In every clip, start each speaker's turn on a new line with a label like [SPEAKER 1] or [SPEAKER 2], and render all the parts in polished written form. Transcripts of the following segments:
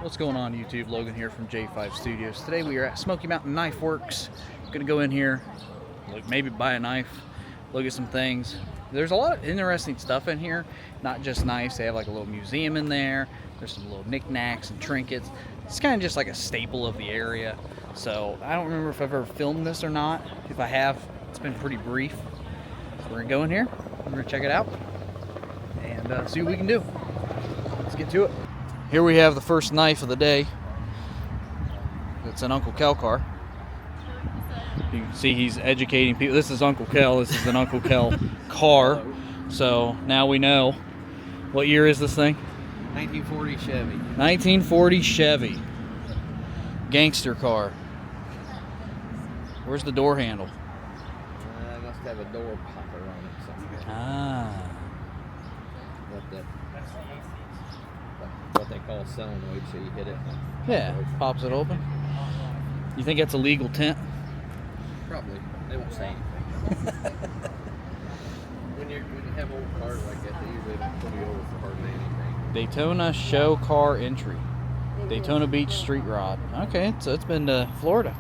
[SPEAKER 1] What's going on YouTube? Logan here from J5 Studios. Today we are at Smoky Mountain Knife Works. Gonna go in here, maybe buy a knife, look at some things. There's a lot of interesting stuff in here, not just knives. They have like a little museum in there. There's some little knickknacks and trinkets. It's kind of just like a staple of the area. So I don't remember if I've ever filmed this or not. If I have, it's been pretty brief. So we're gonna go in here, we're gonna check it out and see what we can do. Let's get to it. Here we have the first knife of the day. It's an Uncle Kel car. You can see he's educating people. This is Uncle Kel. This is an Uncle Kel car. So now we know. What year is this thing?
[SPEAKER 2] 1940 Chevy.
[SPEAKER 1] 1940 Chevy. Gangster car. Where's the door handle?
[SPEAKER 2] I must have a door popper on it somewhere.
[SPEAKER 1] Ah.
[SPEAKER 2] What they call solenoid, so you hit it.
[SPEAKER 1] Yeah, pops it open. You think that's a legal tint?
[SPEAKER 2] Probably. They won't say anything. when you have old cars like that, they usually don't pull you over for hardly anything.
[SPEAKER 1] Daytona show car entry. Daytona Beach street rod. Okay, so it's been to Florida.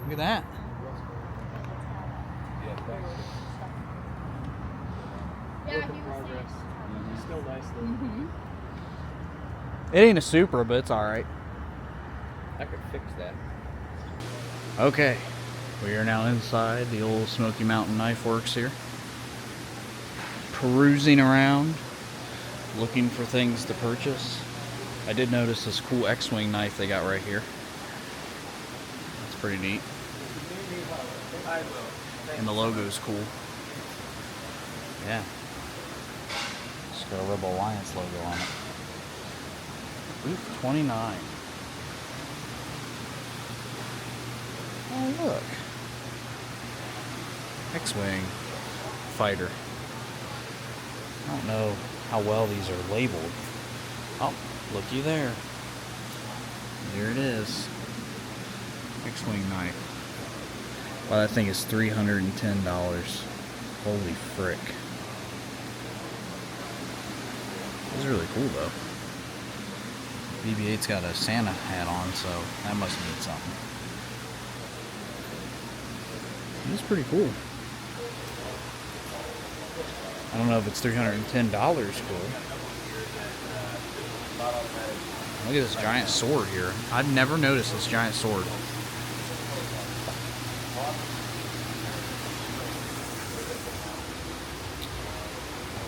[SPEAKER 1] Look at that.
[SPEAKER 3] Yeah, he was saying.
[SPEAKER 4] Still nice though.
[SPEAKER 3] Mm-hmm.
[SPEAKER 1] It ain't a Supra, but it's alright.
[SPEAKER 2] I could fix that.
[SPEAKER 1] Okay, we are now inside the old Smoky Mountain Knife Works here. Perusing around, looking for things to purchase. I did notice this cool X-Wing knife they got right here. That's pretty neat. And the logo's cool. Yeah. It's got a Rebel Alliance logo on it. Booth 29. Oh, look. X-Wing fighter. I don't know how well these are labeled. Oh, looky there. There it is. X-Wing knife. Wow, that thing is $310. Holy frick. This is really cool though. BB-8's got a Santa hat on, so that must mean something. It's pretty cool. I don't know if it's $310 cool. Look at this giant sword here. I've never noticed this giant sword.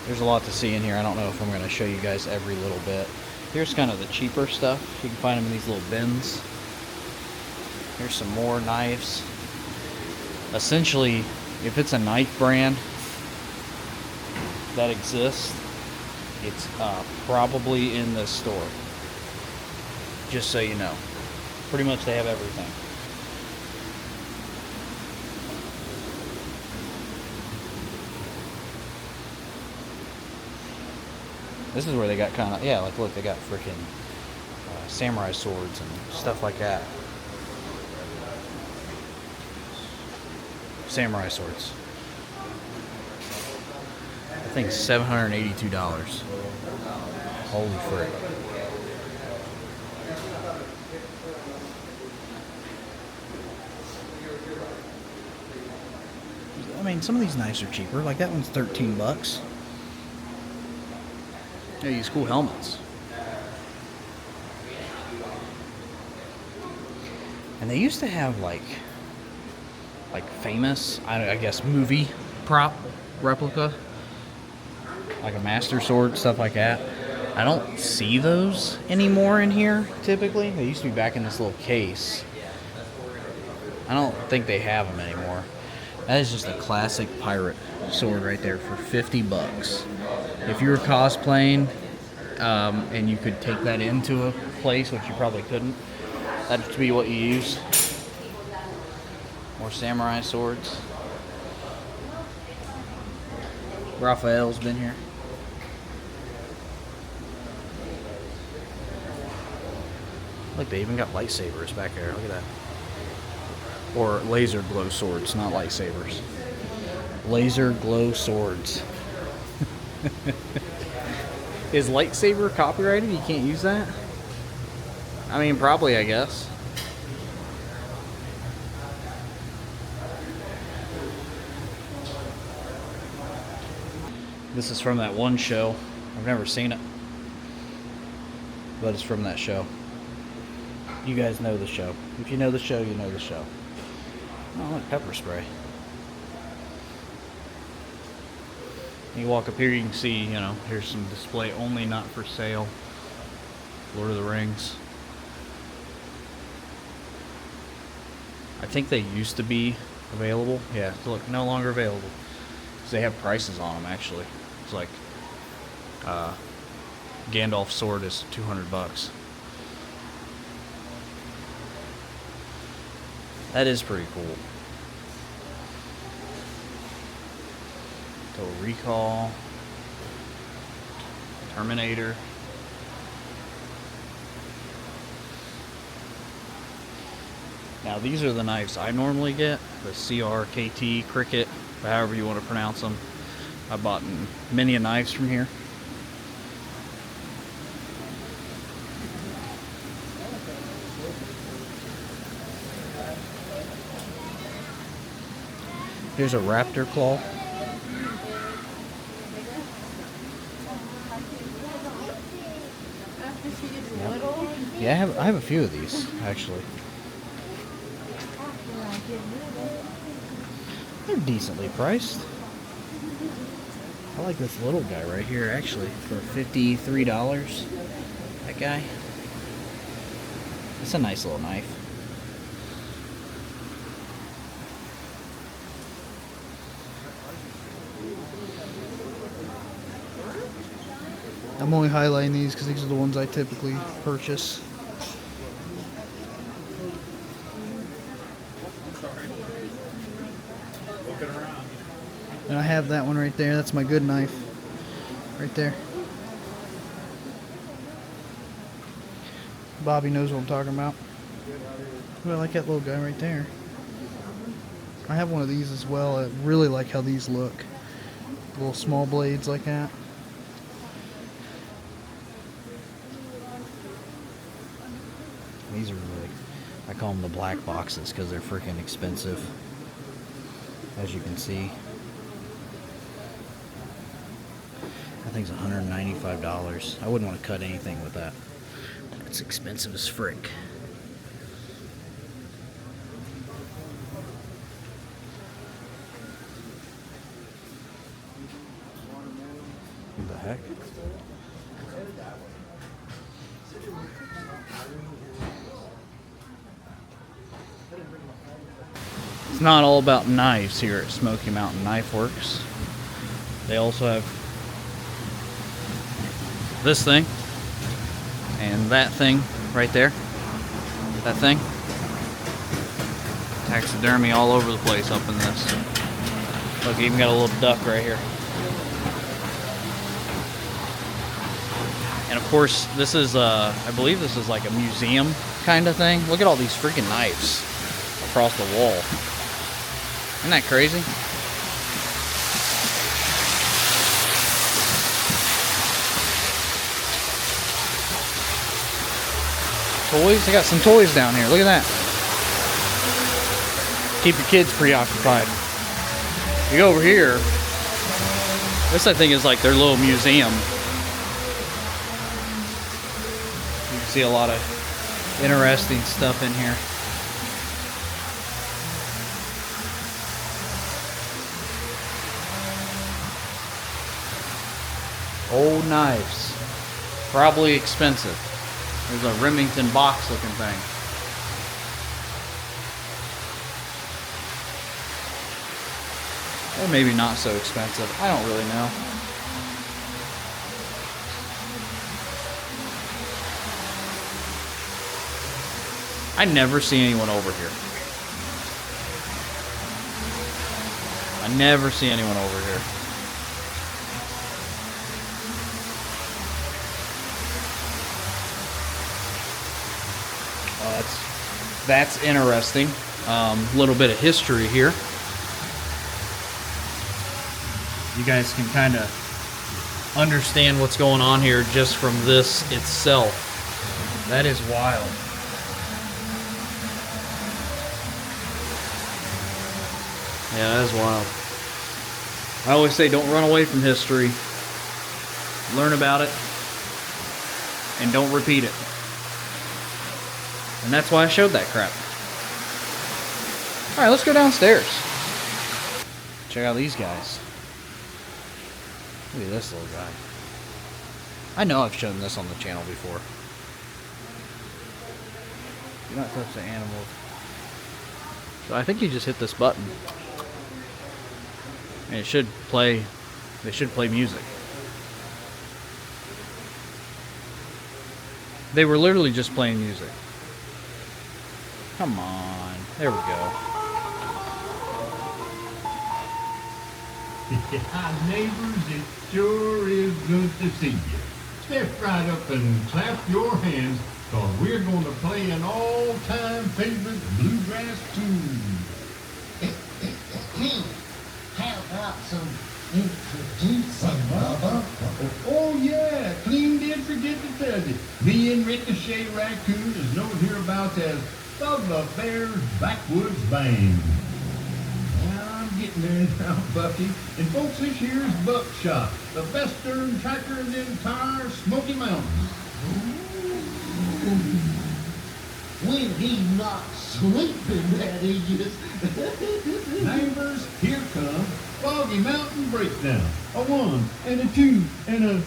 [SPEAKER 1] There's a lot to see in here. I don't know if I'm going to show you guys every little bit. Here's kind of the cheaper stuff. You can find them in these little bins. Here's some more knives. Essentially, if it's a knife brand that exists, it's probably in this store. Just so you know. Pretty much they have everything. This is where they got kind of, yeah, like look, they got freaking samurai swords and stuff like that. Samurai swords. I think $782. Holy frick. I mean, some of these knives are cheaper. Like that one's 13 bucks. Yeah, these cool helmets. And they used to have like famous, I guess, movie prop replica. Like a master sword, stuff like that. I don't see those anymore in here, typically. They used to be back in this little case. I don't think they have them anymore. That is just a classic pirate sword right there for 50 bucks. If you were cosplaying and you could take that into a place, which you probably couldn't, that'd be what you use. More samurai swords. Raphael's been here. Look, they even got lightsabers back there. Look at that. Or laser glow swords, not lightsabers. Laser glow swords. Is lightsaber copyrighted? You can't use that? I mean, probably, I guess. This is from that one show. I've never seen it, but it's from that show. You guys know the show. If you know the show, you know the show. Oh, look, pepper spray. You walk up here, you can see, you know, here's some display only, not for sale. Lord of the Rings. I think they used to be available. Yeah, look, no longer available. Because they have prices on them, actually. It's like Gandalf's sword is $200. That is pretty cool. Total Recall, Terminator. Now these are the knives I normally get, the CRKT, Cricket, however you want to pronounce them. I bought many knives from here. Here's a raptor claw. Yeah, I have a few of these, actually. They're decently priced. I like this little guy right here, actually, for $53. That guy. It's a nice little knife.
[SPEAKER 4] I'm only highlighting these because these are the ones I typically purchase. And I have that one right there. That's my good knife. Right there. Bobby knows what I'm talking about. Ooh, I like that little guy right there. I have one of these as well. I really like how these look. Little small blades like that.
[SPEAKER 1] These are really, I call them the black boxes because they're freaking expensive, as you can see. That thing's $195. I wouldn't want to cut anything with that. It's expensive as frick. What the heck? It's not all about knives here at Smoky Mountain Knife Works. They also have this thing and that thing right there. That thing. Taxidermy all over the place up in this. Look, even got a little duck right here. And of course, this is, I believe this is like a museum kind of thing. Look at all these freaking knives across the wall. Isn't that crazy? Toys? They got some toys down here. Look at that. Keep your kids preoccupied. You go over here. This, I think, is like their little museum. You can see a lot of interesting stuff in here. Old knives. Probably expensive. There's a Remington box looking thing. Or maybe not so expensive. I don't really know. I never see anyone over here. I never see anyone over here. That's interesting. Little bit of history here. You guys can kind of understand what's going on here just from this itself. That is wild. Yeah, that is wild. I always say don't run away from history. Learn about it and don't repeat it. And that's why I showed that crap. Alright, let's go downstairs. Check out these guys. Look at this little guy. I know I've shown this on the channel before. Do not touch the animals. So I think you just hit this button. And it should play, they should play music. They were literally just playing music. Come on. There we go.
[SPEAKER 5] Neighbors, it sure is good to see you. Step right up and clap your hands, cause we're gonna play an all-time favorite bluegrass tune.
[SPEAKER 6] How about some introducing, Bubba?
[SPEAKER 5] Oh yeah, clean did forget to tell you. Me and Ricochet Raccoon is known hereabouts as Bubba Bear's Backwoods Band. Now I'm getting there now, Bucky. And folks, this here's Buckshot, the best darn tracker in the entire Smoky Mountains.
[SPEAKER 6] When he's not sleeping, that is.
[SPEAKER 5] Neighbors, here comes Foggy Mountain Breakdown. A 1 and a 2 and a...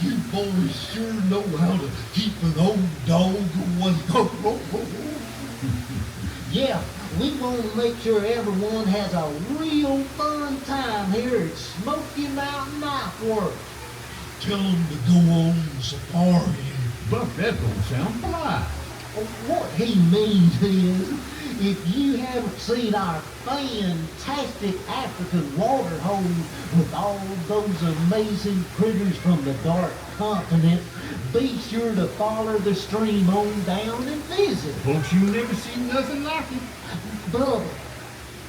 [SPEAKER 5] You boys sure know how to keep an old dog away.
[SPEAKER 6] Yeah, we want to make sure everyone has a real fun time here at Smoky Mountain Knife Works.
[SPEAKER 5] Tell them to go on safari. Buck, that don't sound polite.
[SPEAKER 6] What he means is, if you haven't seen our fantastic African water hole with all those amazing critters from the dark continent, be sure to follow the stream on down and visit.
[SPEAKER 5] Folks, you never seen nothing like it.
[SPEAKER 6] Bubba,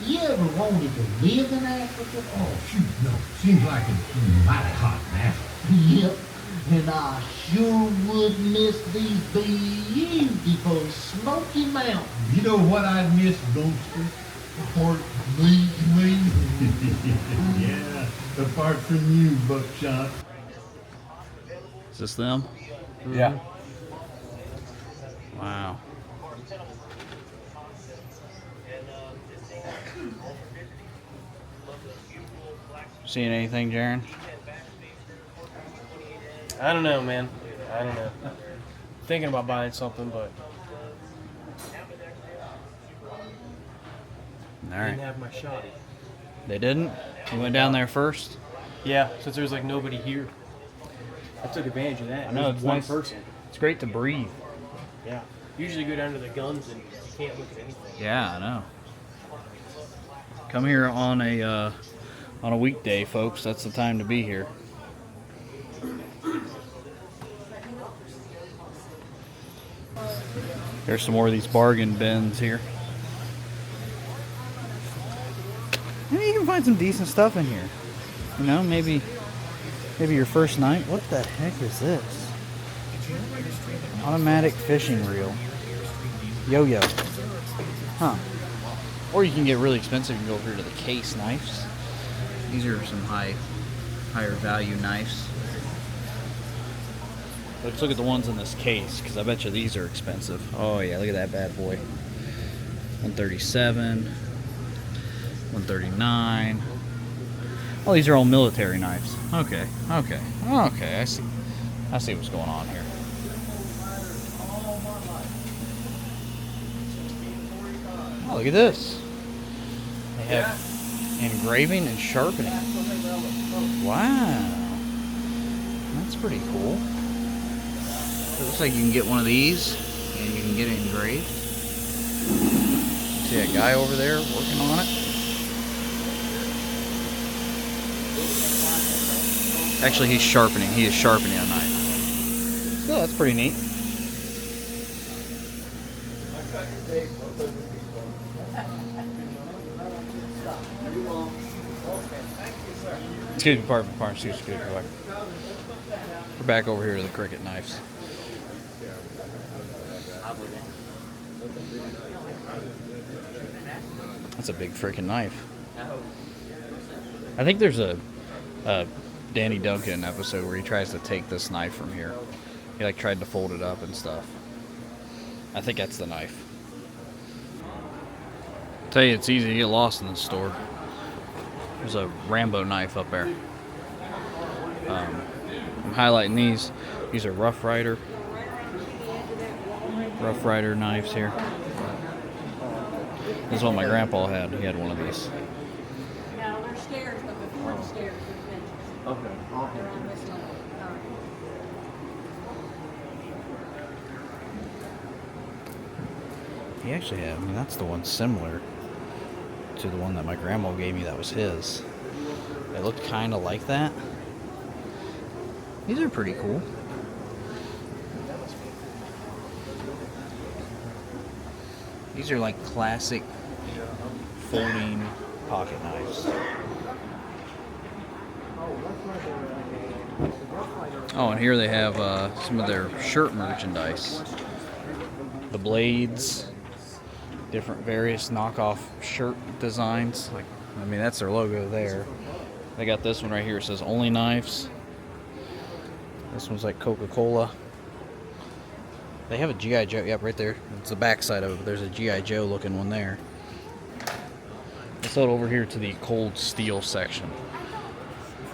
[SPEAKER 6] you ever wanted to live in Africa?
[SPEAKER 5] Oh, shoot, no. Seems like it's mighty hot in Africa.
[SPEAKER 6] Yep, and I sure would miss these beautiful Smoky Mountains.
[SPEAKER 5] You know what I'd miss most? Apart from me, you mean? Yeah, apart from you, Buckshot.
[SPEAKER 1] Is this them?
[SPEAKER 2] Yeah.
[SPEAKER 1] Wow. Seeing anything, Jaron?
[SPEAKER 7] I don't know, man. I don't know. Thinking about buying something, but
[SPEAKER 1] All
[SPEAKER 7] I
[SPEAKER 1] right.
[SPEAKER 7] didn't have my shot.
[SPEAKER 1] They didn't? You went down there first?
[SPEAKER 7] Yeah, since there was like nobody here, I took advantage of that.
[SPEAKER 1] I know,
[SPEAKER 7] There was
[SPEAKER 1] it's
[SPEAKER 7] one
[SPEAKER 1] nice.
[SPEAKER 7] person.
[SPEAKER 1] It's great to breathe.
[SPEAKER 7] Yeah. Usually go down to the guns and you can't look at anything.
[SPEAKER 1] Yeah, I know. Come here on a weekday, folks. That's the time to be here. There's some more of these bargain bins here. Maybe you can find some decent stuff in here. You know, maybe your first night. What the heck is this? Automatic fishing reel. Yo-yo. Huh. Or you can get really expensive and go over here to the case knives. These are some higher value knives. Let's look at the ones in this case, because I bet you these are expensive. Oh yeah, look at that bad boy. 137, 139. Oh, these are all military knives. Okay. I see what's going on here. Oh, look at this. They have engraving and sharpening. Wow. That's pretty cool. It looks like you can get one of these and you can get it engraved. See that guy over there working on it? Actually, he's sharpening. He is sharpening a knife. So that's pretty neat. Excuse me, pardon, excuse me. We're back over here to the cricket knives. That's a big freaking knife. I think there's a Danny Duncan episode where he tries to take this knife from here. He like tried to fold it up and stuff. I think that's the knife. Tell you, it's easy to get lost in this store. There's a Rambo knife up there. I'm highlighting these. These are Rough Rider knives here. This is what my grandpa had. He had one of these.
[SPEAKER 3] No, there's stairs, but before the stairs, there's benches.
[SPEAKER 2] Okay.
[SPEAKER 3] They're on this one.
[SPEAKER 1] He actually had, I mean, that's the one similar to the one that my grandma gave me that was his. They looked kind of like that. These are pretty cool. These are like classic folding pocket knives. Oh, and here they have some of their shirt merchandise. The blades, different various knockoff shirt designs. Like, I mean, that's their logo there. They got this one right here. It says Only Knives. This one's like Coca-Cola. They have a G.I. Joe. Yep, right there. It's the back side of it, but there's a G.I. Joe looking one there. Let's head over here to the cold steel section.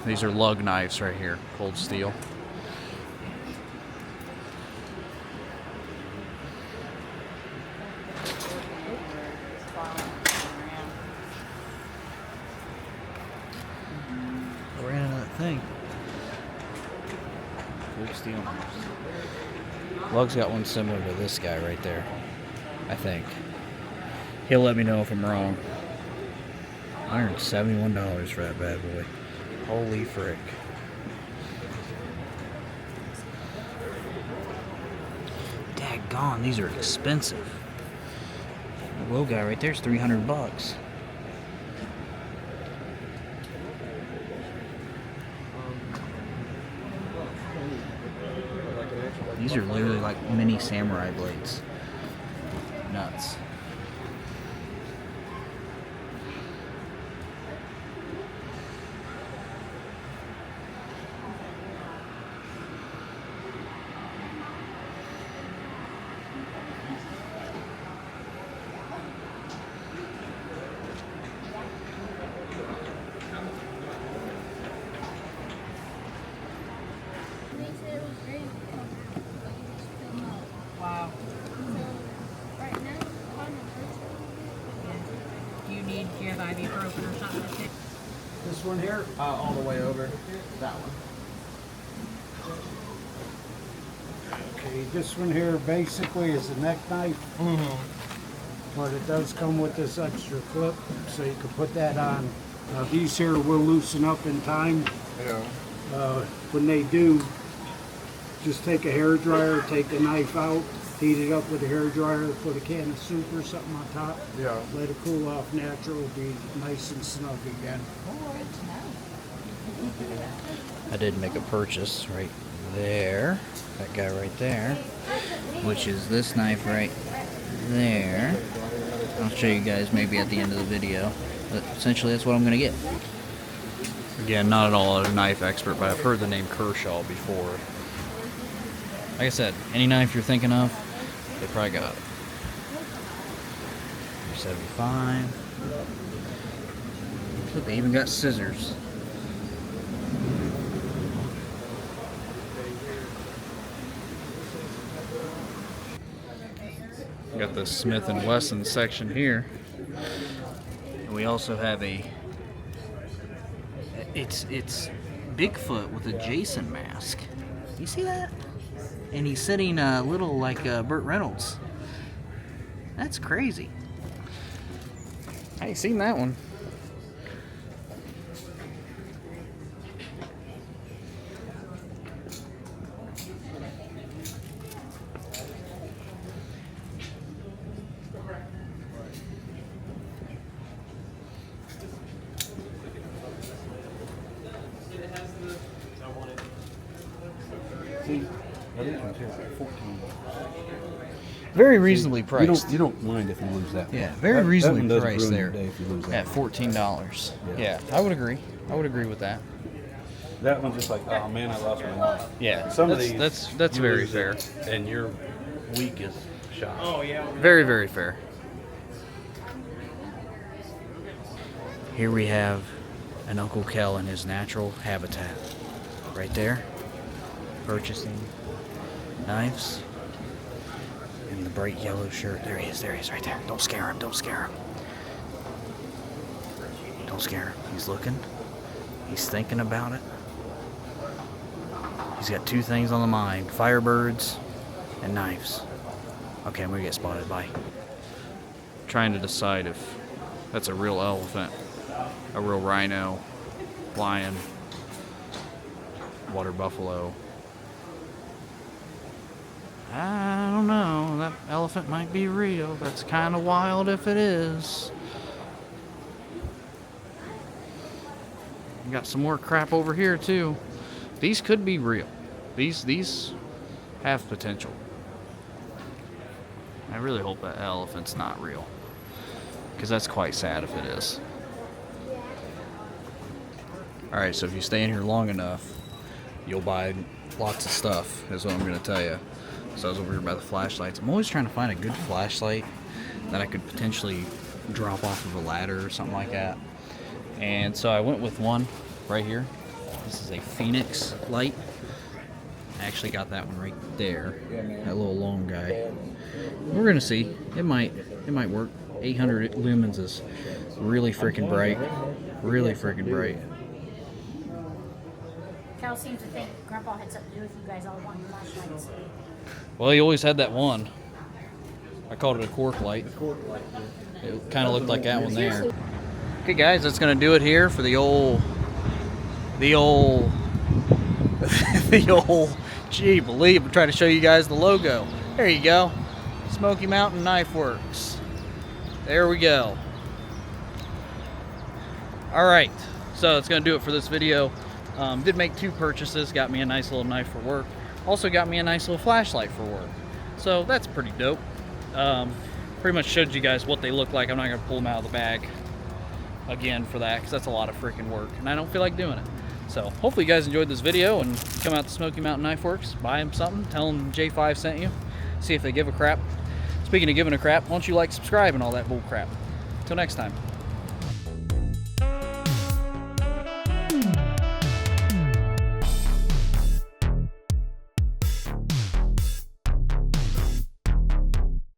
[SPEAKER 1] These are lug knives right here. Cold steel. I ran into that thing. Cold steel knives. Lug's got one similar to this guy right there, I think. He'll let me know if I'm wrong. $171 for that bad boy. Holy frick. Daggone, these are expensive. The low guy right there's $300. These are literally like mini samurai blades. Nuts.
[SPEAKER 3] Wow. Do you have ibuprofen or something to take?
[SPEAKER 2] This one here, all the way over. That one.
[SPEAKER 8] Okay, this one here basically is a neck knife. But it does come with this extra clip, so you can put that on. These here will loosen up in time.
[SPEAKER 9] Yeah.
[SPEAKER 8] When they do, just take a hair dryer, take the knife out, heat it up with a hair dryer, put a can of soup or something on top.
[SPEAKER 9] Yeah.
[SPEAKER 8] Let it cool off natural, be nice and snug again.
[SPEAKER 1] I did make a purchase right there. That guy right there. Which is this knife right there. I'll show you guys maybe at the end of the video. But essentially that's what I'm going to get. Again, not at all a knife expert, but I've heard the name Kershaw before. Like I said, any knife you're thinking of, they probably got it. $75. Look, they even got scissors. Got the Smith & Wesson section here. And we also have it's Bigfoot with a Jason mask. You see that? And he's sitting a little like Burt Reynolds. That's crazy. I ain't seen that one. Very reasonably priced.
[SPEAKER 9] You don't mind if you lose that.
[SPEAKER 1] Yeah, very reasonably
[SPEAKER 9] that one
[SPEAKER 1] priced
[SPEAKER 9] doesn't
[SPEAKER 1] there.
[SPEAKER 9] ruin your day if you lose that
[SPEAKER 1] At $14. Yeah, I would agree. I would agree with that.
[SPEAKER 9] That one's just like, oh man, I lost my wallet.
[SPEAKER 1] Yeah,
[SPEAKER 9] Some of
[SPEAKER 1] that's
[SPEAKER 9] these,
[SPEAKER 1] that's
[SPEAKER 9] you
[SPEAKER 1] very
[SPEAKER 9] lose
[SPEAKER 1] fair.
[SPEAKER 9] it, and your week is shot.
[SPEAKER 7] Oh yeah.
[SPEAKER 1] Very, very fair. Here we have an Uncle Kel in his natural habitat. Right there. Purchasing knives. In the bright yellow shirt. There he is right there. Don't scare him, don't scare him. Don't scare him. He's looking. He's thinking about it. He's got two things on the mind. Firebirds and knives. Okay, I'm gonna get spotted. Bye. Trying to decide if that's a real elephant, a real rhino, lion, water buffalo. I don't know. That elephant might be real. That's kind of wild if it is. We got some more crap over here too. These could be real. These have potential. I really hope that elephant's not real, because that's quite sad if it is. Alright, so if you stay in here long enough, you'll buy lots of stuff, is what I'm going to tell you. So I was over here by the flashlights. I'm always trying to find a good flashlight that I could potentially drop off of a ladder or something like that. And so I went with one right here. This is a Phoenix light. I actually got that one right there. That little long guy. We're gonna see. It might work. 800 lumens is really freaking bright. Really freaking bright.
[SPEAKER 10] Cal seems to think Grandpa had something to do with you guys all wanting flashlights.
[SPEAKER 1] Well, he always had that one. I called it a cork light. It kind of looked like that one there. Okay, guys, that's gonna do it here for the old. Gee, believe I'm trying to show you guys the logo. There you go, Smoky Mountain Knife Works. There we go. All right, so that's gonna do it for this video. Did make two purchases. Got me a nice little knife for work. Also got me a nice little flashlight for work. So that's pretty dope. Pretty much showed you guys what they look like. I'm not gonna pull them out of the bag again for that, because that's a lot of freaking work and I don't feel like doing it. So hopefully you guys enjoyed this video, and come out to Smoky Mountain Knife Works, buy them something, tell them J5 sent you, see if they give a crap. Speaking of giving a crap, why don't you like, subscribe, and all that bull crap. Till next time.